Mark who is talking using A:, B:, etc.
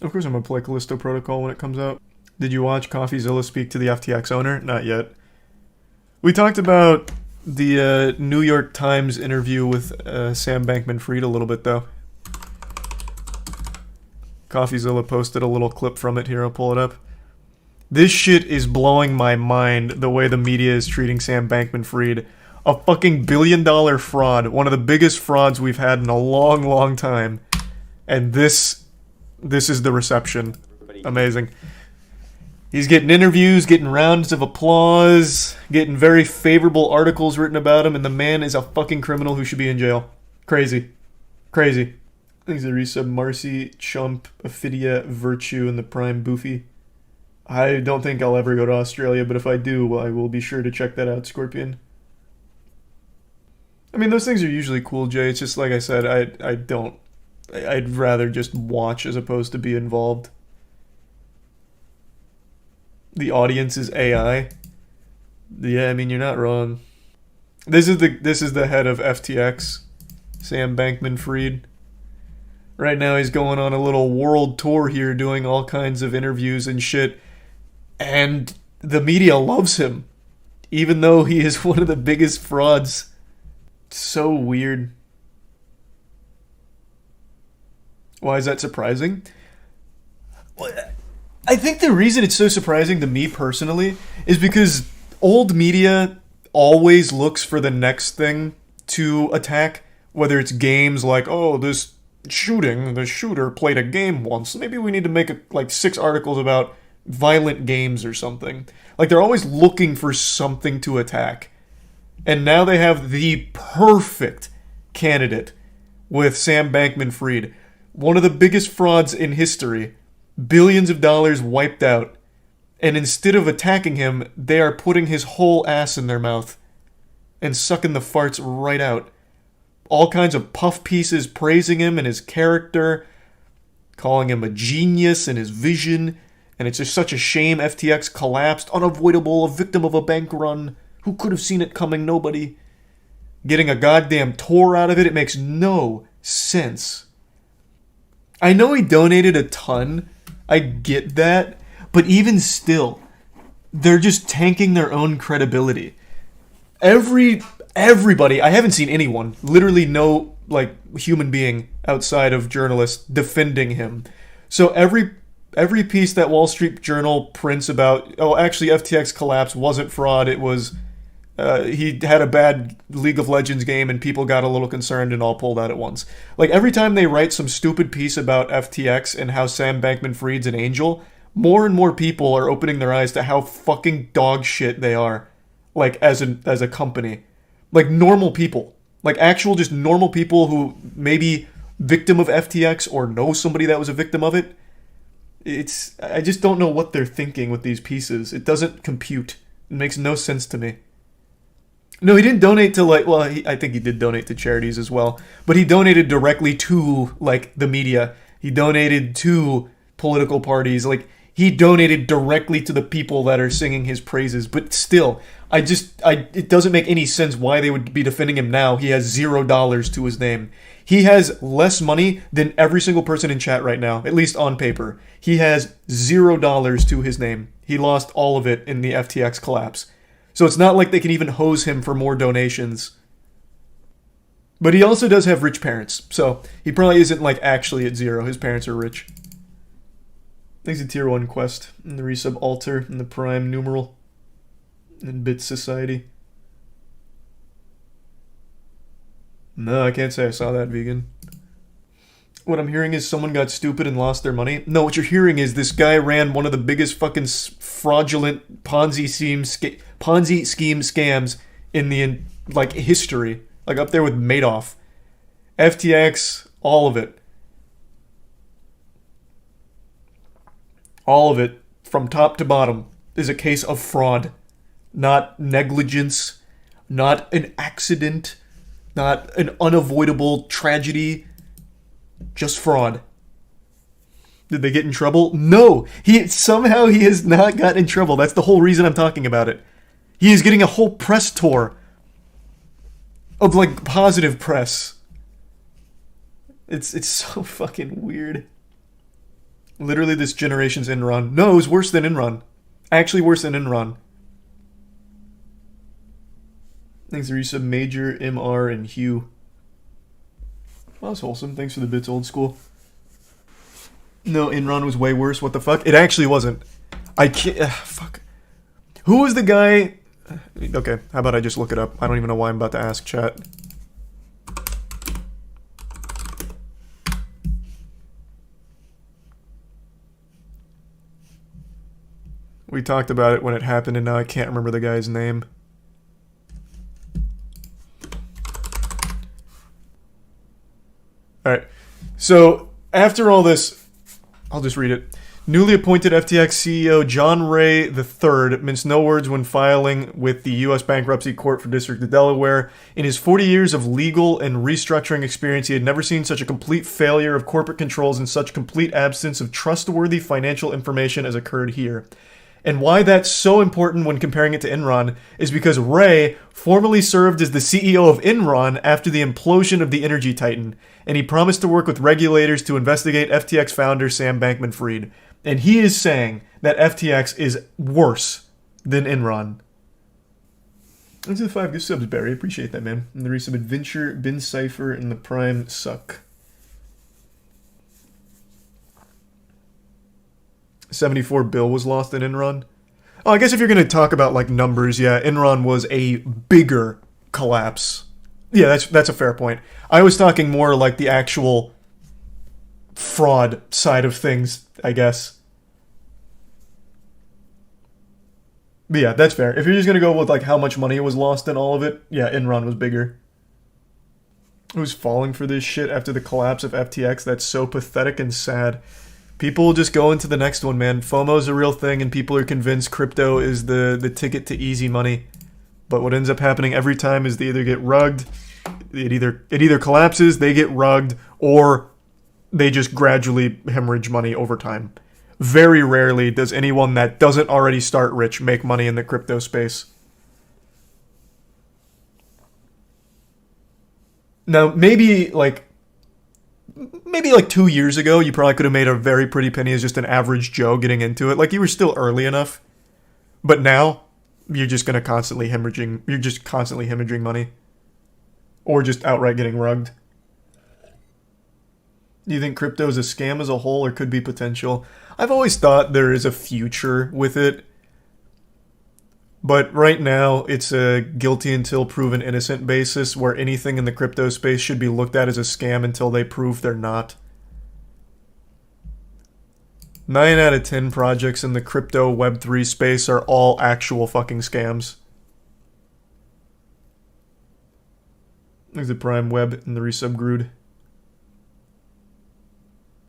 A: Of course I'm gonna play Callisto Protocol when it comes out. Did you watch Coffeezilla speak to the FTX owner? Not yet. We talked about the New York Times interview with Sam Bankman-Fried a little bit, though. Coffeezilla posted a little clip from it here. I'll pull it up. This shit is blowing my mind, the way the media is treating Sam Bankman-Fried. A fucking billion-dollar fraud. One of the biggest frauds we've had in a long, long time. And this is the reception. Amazing. He's getting interviews, getting rounds of applause, getting very favorable articles written about him, and the man is a fucking criminal who should be in jail. Crazy. Crazy. Thanks to resub Marcy, Chump, Ophidia, Virtue, and the Prime Boofy. I don't think I'll ever go to Australia, but if I do, I will be sure to check that out, Scorpion. I mean, those things are usually cool, Jay. It's just, like I said, I'd rather just watch as opposed to be involved. The audience is AI. Yeah, I mean, you're not wrong. This is the head of FTX, Sam Bankman-Fried. Right now he's going on a little world tour here, doing all kinds of interviews and shit. And the media loves him, even though he is one of the biggest frauds. So weird. Why is that surprising? I think the reason it's so surprising to me personally is because old media always looks for the next thing to attack, whether it's games like, oh, the shooter played a game once. Maybe we need to make like 6 articles about violent games or something. Like, they're always looking for something to attack. And now they have the perfect candidate with Sam Bankman-Fried. One of the biggest frauds in history. Billions of dollars wiped out. And instead of attacking him, they are putting his whole ass in their mouth. And sucking the farts right out. All kinds of puff pieces praising him and his character. Calling him a genius and his vision. And it's just such a shame FTX collapsed. Unavoidable, a victim of a bank run. Who could have seen it coming? Nobody. Getting a goddamn tour out of it, it makes no sense. I know he donated a ton. I get that. But even still, they're just tanking their own credibility. Everybody, I haven't seen anyone, literally no like human being outside of journalists defending him. So every piece that Wall Street Journal prints about, oh, actually FTX collapse wasn't fraud, it was he had a bad League of Legends game and people got a little concerned and all pulled out at once. Like, every time they write some stupid piece about FTX and how Sam Bankman-Fried's an angel, more and more people are opening their eyes to how fucking dog shit they are. Like, as a company. Like, normal people. Like, actual just normal people who maybe victim of FTX or know somebody that was a victim of it. I just don't know what they're thinking with these pieces. It doesn't compute. It makes no sense to me. No, he didn't donate to, like, well, I think he did donate to charities as well, but he donated directly to, like, the media. He donated to political parties. Like, he donated directly to the people that are singing his praises. But still, it doesn't make any sense why they would be defending him now. He has $0 to his name. He has less money than every single person in chat right now, at least on paper. He has $0 to his name. He lost all of it in the FTX collapse. So it's not like they can even hose him for more donations. But he also does have rich parents, so he probably isn't like actually at 0. His parents are rich. Thanks to Tier 1 Quest, and the resub Alter, and the Prime Numeral, and Bit Society. No, I can't say I saw that, vegan. What I'm hearing is someone got stupid and lost their money. No, what you're hearing is this guy ran one of the biggest fucking fraudulent Ponzi scheme scams in the like history, like up there with Madoff, FTX, all of it. All of it, from top to bottom, is a case of fraud. Not negligence, not an accident, not an unavoidable tragedy, just fraud. Did they get in trouble? No! Somehow he has not gotten in trouble. That's the whole reason I'm talking about it. He is getting a whole press tour of, like, positive press. It's so fucking weird. Literally this generation's Enron. No, it was worse than Enron. Actually worse than Enron. Thanks for resub Major, MR, and Hugh. That was wholesome. Thanks for the bits, old school. No, Enron was way worse. What the fuck? It actually wasn't. I can't... fuck. Who was the guy... Okay, how about I just look it up? I don't even know why I'm about to ask chat. We talked about it when it happened, and now I can't remember the guy's name. Alright, so after all this, I'll just read it. Newly appointed FTX CEO John Ray III minced no words when filing with the U.S. Bankruptcy Court for District of Delaware. In his 40 years of legal and restructuring experience, he had never seen such a complete failure of corporate controls and such complete absence of trustworthy financial information as occurred here. And why that's so important when comparing it to Enron is because Ray formerly served as the CEO of Enron after the implosion of the energy titan, and he promised to work with regulators to investigate FTX founder Sam Bankman-Fried. And he is saying that FTX is worse than Enron. Thanks to the 5 gift subs, Barry. Appreciate that, man. And the resub Adventure, Bin Cypher, and the Prime suck. 74 bill was lost in Enron. Oh, I guess if you're going to talk about like numbers, yeah, Enron was a bigger collapse. Yeah, that's a fair point. I was talking more like the actual fraud side of things, I guess. But yeah, that's fair. If you're just going to go with like how much money was lost in all of it, yeah, Enron was bigger. Who's falling for this shit after the collapse of FTX? That's so pathetic and sad. People will just go into the next one, man. FOMO's a real thing, and people are convinced crypto is the ticket to easy money. But what ends up happening every time is they either get rugged, it either collapses, they get rugged, or they just gradually hemorrhage money over time. Very rarely does anyone that doesn't already start rich make money in the crypto space. Now, maybe like 2 years ago, you probably could have made a very pretty penny as just an average Joe getting into it. Like, you were still early enough. But now, you're just going to constantly hemorrhaging money. Or just outright getting rugged. Do you think crypto is a scam as a whole, or could be potential? I've always thought there is a future with it. But right now, it's a guilty until proven innocent basis where anything in the crypto space should be looked at as a scam until they prove they're not. 9 out of 10 projects in the crypto Web3 space are all actual fucking scams. There's the Prime Web and the resub Grood.